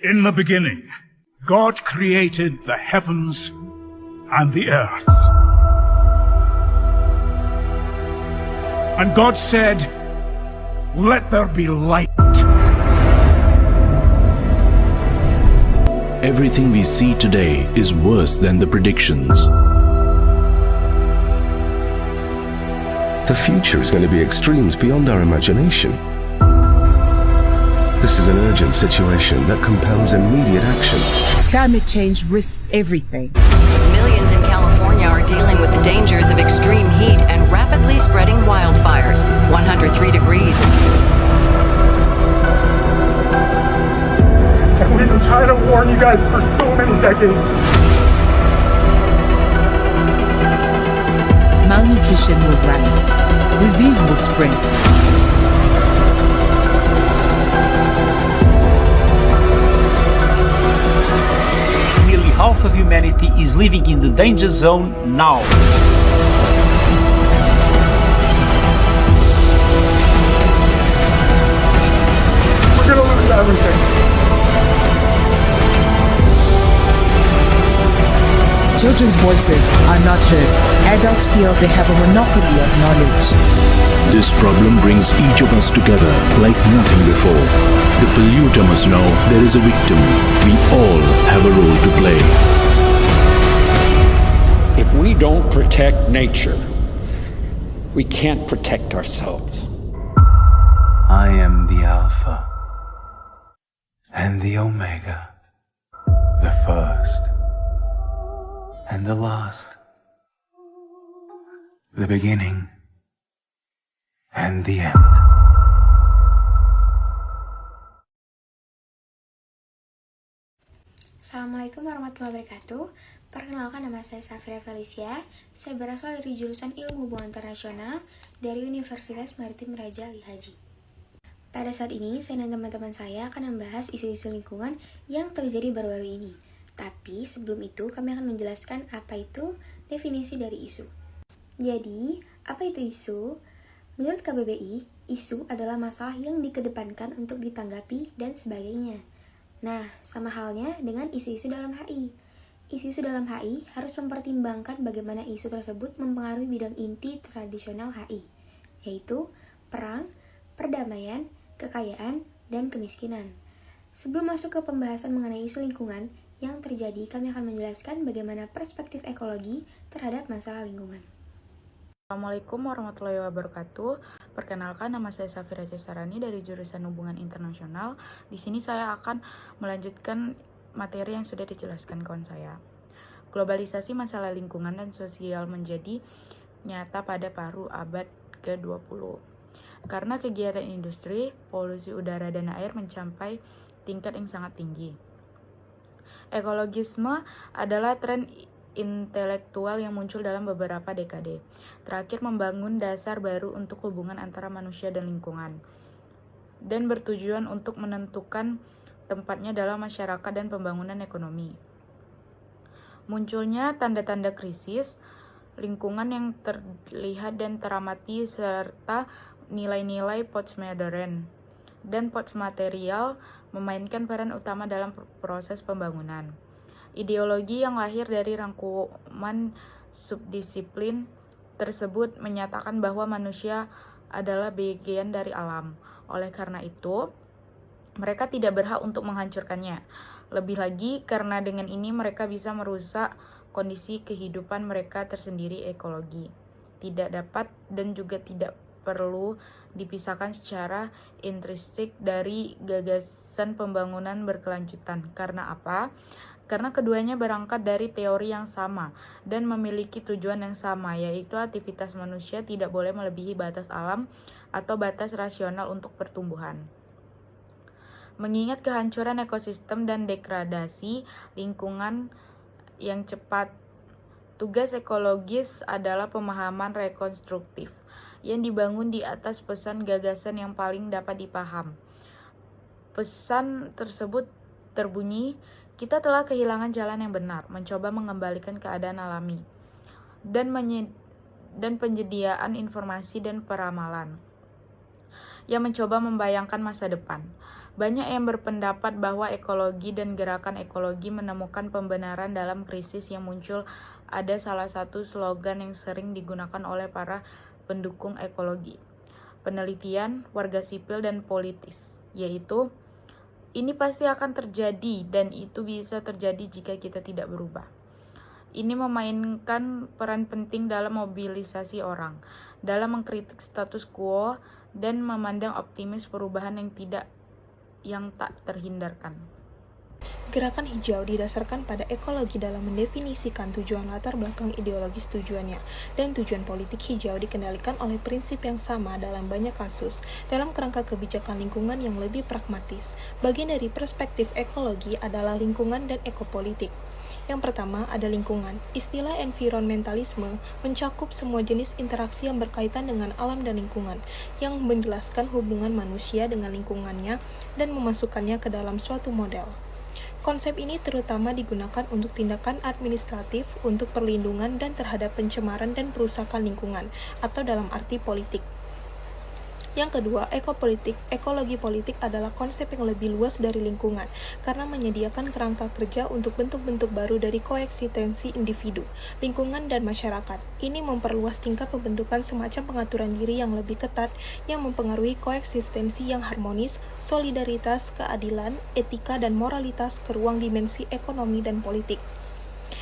In the beginning, God created the heavens and the earth. And God said, "Let there be light." Everything we see today is worse than the predictions. The future is going to be extremes beyond our imagination. This is an urgent situation that compels immediate action. Climate change risks everything. Millions in California are dealing with the dangers of extreme heat and rapidly spreading wildfires. 103 degrees. And we've been trying to warn you guys for so many decades. Malnutrition will rise. Disease will spread. Nearly half of humanity is living in the danger zone now. We're gonna lose everything. Children's voices are not heard. Adults feel they have a monopoly of knowledge. This problem brings each of us together like nothing before. The polluter must know there is a victim. We all have a role to play. If we don't protect nature, we can't protect ourselves. I am the Alpha and the Omega, the first and the last, the beginning and the end. Assalamualaikum warahmatullahi wabarakatuh. Perkenalkan, nama saya Safira Felicia. Saya berasal dari jurusan Ilmu Hubungan Internasional dari Universitas Maritim Raja Ali Haji. Pada saat ini, saya dan teman-teman saya akan membahas isu-isu lingkungan yang terjadi baru-baru ini. Tapi sebelum itu, kami akan menjelaskan apa itu definisi dari isu. Jadi, apa itu isu? Menurut KBBI, isu adalah masalah yang dikedepankan untuk ditanggapi dan sebagainya. Nah, sama halnya dengan isu-isu dalam HI. Isu-isu dalam HI harus mempertimbangkan bagaimana isu tersebut mempengaruhi bidang inti tradisional HI, yaitu perang, perdamaian, kekayaan, dan kemiskinan. Sebelum masuk ke pembahasan mengenai isu lingkungan yang terjadi, kami akan menjelaskan bagaimana perspektif ekologi terhadap masalah lingkungan. Assalamualaikum warahmatullahi wabarakatuh. Perkenalkan, nama saya Safira Cesarani dari jurusan Hubungan Internasional. Di sini saya akan melanjutkan materi yang sudah dijelaskan kawan saya. Globalisasi masalah lingkungan dan sosial menjadi nyata pada paruh abad ke-20. Karena kegiatan industri, polusi udara dan air mencapai tingkat yang sangat tinggi. Ekologisme adalah tren intelektual yang muncul dalam beberapa dekade terakhir, membangun dasar baru untuk hubungan antara manusia dan lingkungan, dan bertujuan untuk menentukan tempatnya dalam masyarakat dan pembangunan ekonomi. Munculnya tanda-tanda krisis lingkungan yang terlihat dan teramati, serta nilai-nilai postmodern dan postmaterial memainkan peran utama dalam proses pembangunan. Ideologi yang lahir dari rangkuman subdisiplin tersebut menyatakan bahwa manusia adalah bagian dari alam. Oleh karena itu, mereka tidak berhak untuk menghancurkannya. Lebih lagi, karena dengan ini mereka bisa merusak kondisi kehidupan mereka tersendiri. Ekologi tidak dapat dan juga tidak perlu dipisahkan secara intrinsik dari gagasan pembangunan berkelanjutan. Karena apa? Karena keduanya berangkat dari teori yang sama dan memiliki tujuan yang sama, yaitu aktivitas manusia tidak boleh melebihi batas alam atau batas rasional untuk pertumbuhan. Mengingat kehancuran ekosistem dan degradasi lingkungan yang cepat, tugas ekologis adalah pemahaman rekonstruktif yang dibangun di atas pesan gagasan yang paling dapat dipaham. Pesan tersebut terbunyi, kita telah kehilangan jalan yang benar, mencoba mengembalikan keadaan alami, dan penyediaan informasi dan peramalan yang mencoba membayangkan masa depan. Banyak yang berpendapat bahwa ekologi dan gerakan ekologi menemukan pembenaran dalam krisis yang muncul. Ada salah satu slogan yang sering digunakan oleh para pendukung ekologi, penelitian, warga sipil, dan politis, yaitu ini pasti akan terjadi dan itu bisa terjadi jika kita tidak berubah. Ini memainkan peran penting dalam mobilisasi orang, dalam mengkritik status quo dan memandang optimis perubahan yang tak terhindarkan. Gerakan hijau didasarkan pada ekologi dalam mendefinisikan tujuan latar belakang ideologis tujuannya, dan tujuan politik hijau dikendalikan oleh prinsip yang sama dalam banyak kasus, dalam kerangka kebijakan lingkungan yang lebih pragmatis. Bagian dari perspektif ekologi adalah lingkungan dan ekopolitik. Yang pertama ada lingkungan. Istilah environmentalisme mencakup semua jenis interaksi yang berkaitan dengan alam dan lingkungan, yang menjelaskan hubungan manusia dengan lingkungannya dan memasukkannya ke dalam suatu model. Konsep ini terutama digunakan untuk tindakan administratif untuk perlindungan dan terhadap pencemaran dan perusakan lingkungan, atau dalam arti politik. Yang kedua, ekopolitik. Ekologi politik adalah konsep yang lebih luas dari lingkungan, karena menyediakan kerangka kerja untuk bentuk-bentuk baru dari koeksistensi individu, lingkungan, dan masyarakat. Ini memperluas tingkat pembentukan semacam pengaturan diri yang lebih ketat, yang mempengaruhi koeksistensi yang harmonis, solidaritas, keadilan, etika, dan moralitas ke ruang dimensi ekonomi dan politik.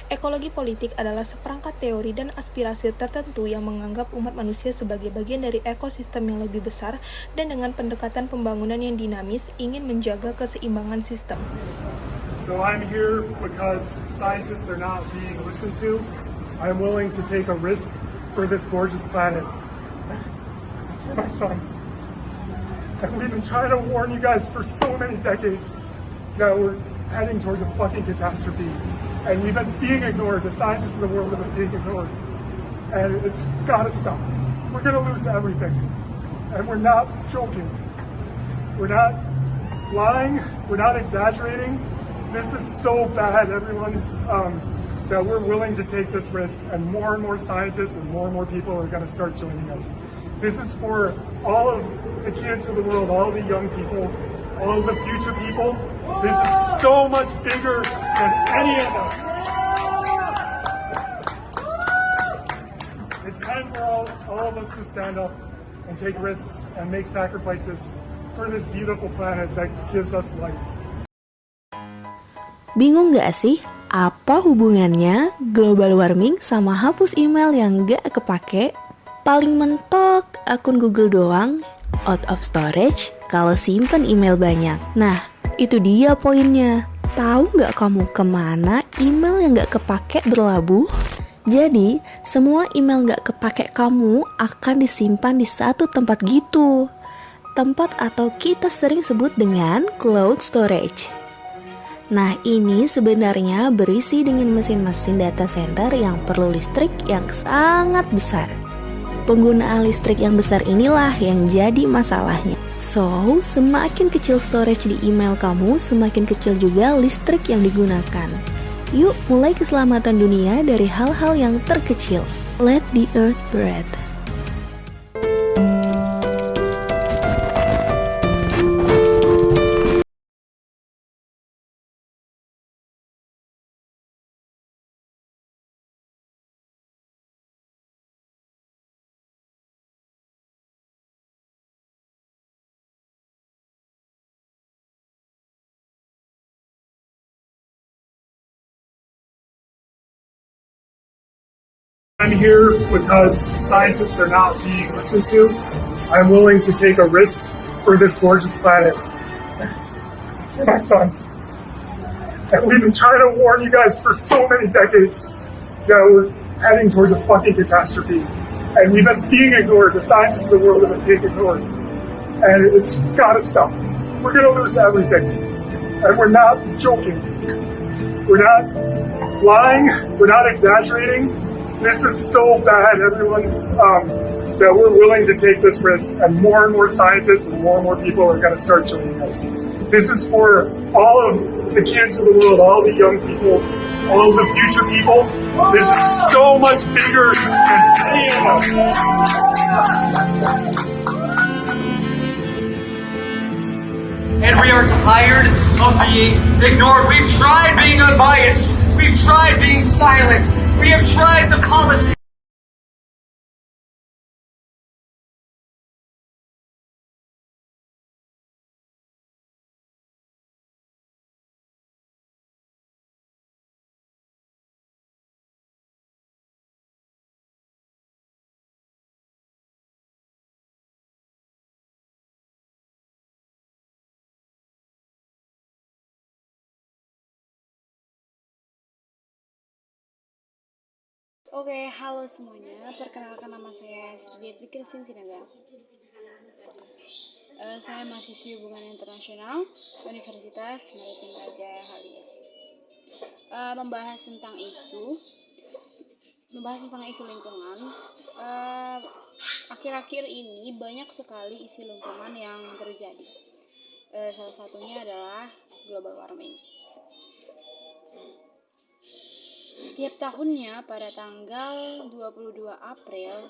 Ekologi politik adalah seperangkat teori dan aspirasi tertentu yang menganggap umat manusia sebagai bagian dari ekosistem yang lebih besar dan dengan pendekatan pembangunan yang dinamis ingin menjaga keseimbangan sistem. So I'm here because scientists are not being listened to. I'm willing to take a risk for this gorgeous planet. For my sons. And we've been trying to warn you guys for so many decades that we're heading towards a fucking catastrophe. And we've been being ignored. The scientists in the world have been being ignored. And it's gotta stop. We're gonna lose everything. And we're not joking. We're not lying. We're not exaggerating. This is so bad, everyone, that we're willing to take this risk. And more scientists and more people are gonna start joining us. This is for all of the kids of the world, all of the young people, all of the future people. This is so much bigger than any of us. It's time for all of us to stand up and take risks and make sacrifices for this beautiful planet that gives us life. Bingung gak sih? Apa hubungannya global warming sama hapus email yang gak kepake? Paling mentok akun Google doang, out of storage kalau simpen email banyak. Nah, itu dia poinnya. Tahu nggak kamu kemana email yang nggak kepake berlabuh? Jadi, semua email nggak kepake kamu akan disimpan di satu tempat gitu. Tempat atau kita sering sebut dengan cloud storage. Nah, ini sebenarnya berisi dengan mesin-mesin data center yang perlu listrik yang sangat besar. Penggunaan listrik yang besar inilah yang jadi masalahnya. So, semakin kecil storage di email kamu, semakin kecil juga listrik yang digunakan. Yuk, mulai keselamatan dunia dari hal-hal yang terkecil. Let the earth breathe. I'm here because scientists are not being listened to. I'm willing to take a risk for this gorgeous planet. For my sons. And we've been trying to warn you guys for so many decades that we're heading towards a fucking catastrophe. And we've been being ignored. The scientists of the world have been being ignored. And it's gotta stop. We're gonna lose everything. And we're not joking. We're not lying. We're not exaggerating. This is so bad, everyone, that we're willing to take this risk, and more scientists and more people are going to start joining us. This is for all of the kids of the world, all the young people, all of the future people. This is so much bigger than any of us. and we are tired of being ignored. We've tried being unbiased. We've tried being silent. We have tried the policy. Oke, halo semuanya. Perkenalkan, nama saya Sri Devi Christine Sinaga. Saya mahasiswi Hubungan Internasional Universitas Maritim Raja Halim. Membahas tentang isu lingkungan. Akhir-akhir ini banyak sekali isu lingkungan yang terjadi. Salah satunya adalah global warming. Setiap tahunnya pada tanggal 22 April,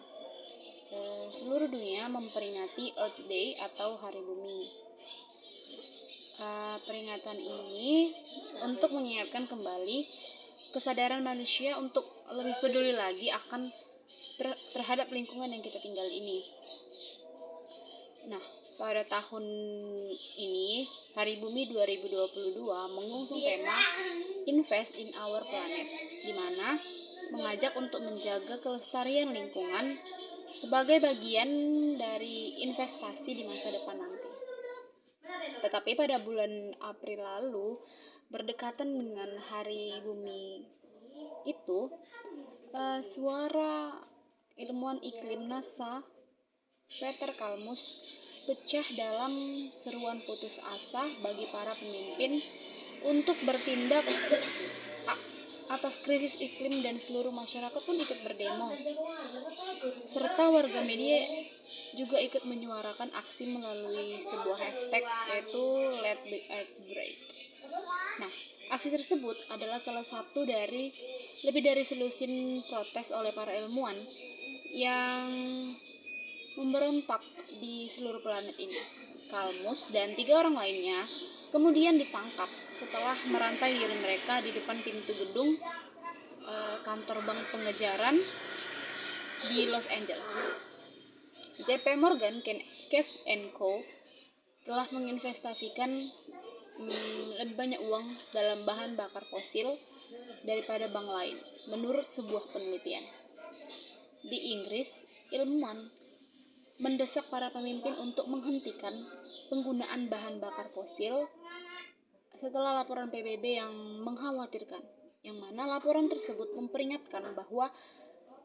seluruh dunia memperingati Earth Day atau Hari Bumi. Peringatan ini untuk mengingatkan kembali kesadaran manusia untuk lebih peduli lagi akan terhadap lingkungan yang kita tinggal ini. Nah, pada tahun ini, Hari Bumi 2022 mengusung tema Invest in Our Planet, di mana mengajak untuk menjaga kelestarian lingkungan sebagai bagian dari investasi di masa depan nanti. Tetapi pada bulan April lalu, berdekatan dengan Hari Bumi itu, suara ilmuwan iklim NASA, Peter Kalmus, pecah dalam seruan putus asa bagi para pemimpin untuk bertindak atas krisis iklim, dan seluruh masyarakat pun ikut berdemo. Serta warga media juga ikut menyuarakan aksi melalui sebuah hashtag, yaitu Let the Earth Breathe. Nah, aksi tersebut adalah salah satu dari lebih dari selusin protes oleh para ilmuwan yang memberontak di seluruh planet ini. Kalmus dan 3 orang lainnya kemudian ditangkap setelah merantai diri mereka di depan pintu gedung kantor bank pengejaran di Los Angeles. JP Morgan Chase & Co. telah menginvestasikan lebih banyak uang dalam bahan bakar fosil daripada bank lain, menurut sebuah penelitian. Di Inggris, ilmuwan mendesak para pemimpin untuk menghentikan penggunaan bahan bakar fosil setelah laporan PBB yang mengkhawatirkan, yang mana laporan tersebut memperingatkan bahwa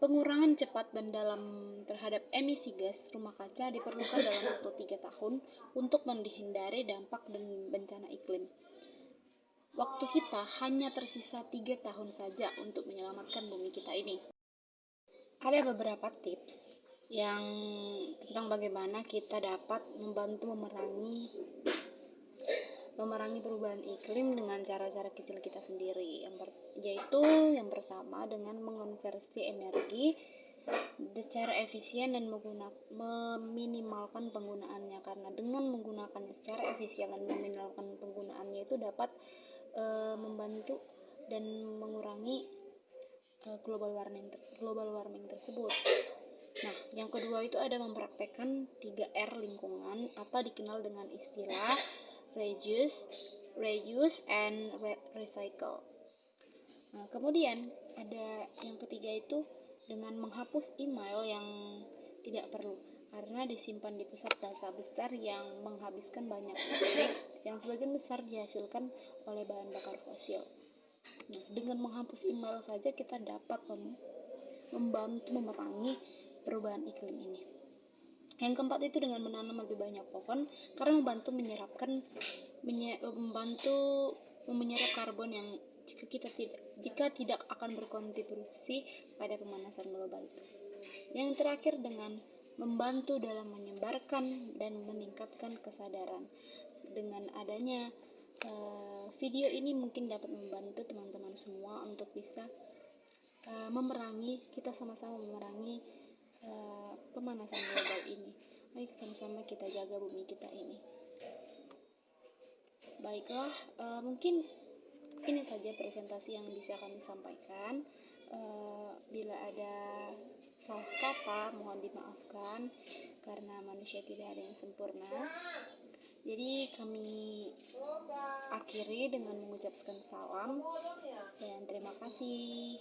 pengurangan cepat dan dalam terhadap emisi gas rumah kaca diperlukan dalam waktu 3 tahun untuk menghindari dampak dan bencana iklim. Waktu kita hanya tersisa 3 tahun saja untuk menyelamatkan bumi kita ini. Ada beberapa tips yang tentang bagaimana kita dapat membantu memerangi perubahan iklim dengan cara-cara kecil kita sendiri, yaitu yang pertama dengan mengonversi energi secara efisien dan meminimalkan penggunaannya, karena dengan menggunakannya secara efisien dan meminimalkan penggunaannya itu dapat membantu dan mengurangi global warming tersebut. Nah, yang kedua itu ada mempraktekkan 3R lingkungan atau dikenal dengan istilah reuse, and recycle. Nah, kemudian ada yang ketiga itu dengan menghapus email yang tidak perlu karena disimpan di pusat data besar yang menghabiskan banyak listrik yang sebagian besar dihasilkan oleh bahan bakar fosil. Nah, dengan menghapus email saja kita dapat membantu memerangi perubahan iklim ini. Yang keempat itu dengan menanam lebih banyak pohon karena membantu menyerap karbon yang jika tidak akan berkontribusi pada pemanasan global itu. Yang terakhir dengan membantu dalam menyebarkan dan meningkatkan kesadaran. Dengan adanya video ini mungkin dapat membantu teman-teman semua untuk bisa kita sama-sama memerangi pemanasan global ini. Mari sama-sama kita jaga bumi kita ini. Baiklah, mungkin ini saja presentasi yang bisa kami sampaikan. Bila ada salah kata, mohon dimaafkan karena manusia tidak ada yang sempurna. Jadi kami akhiri dengan mengucapkan salam dan terima kasih.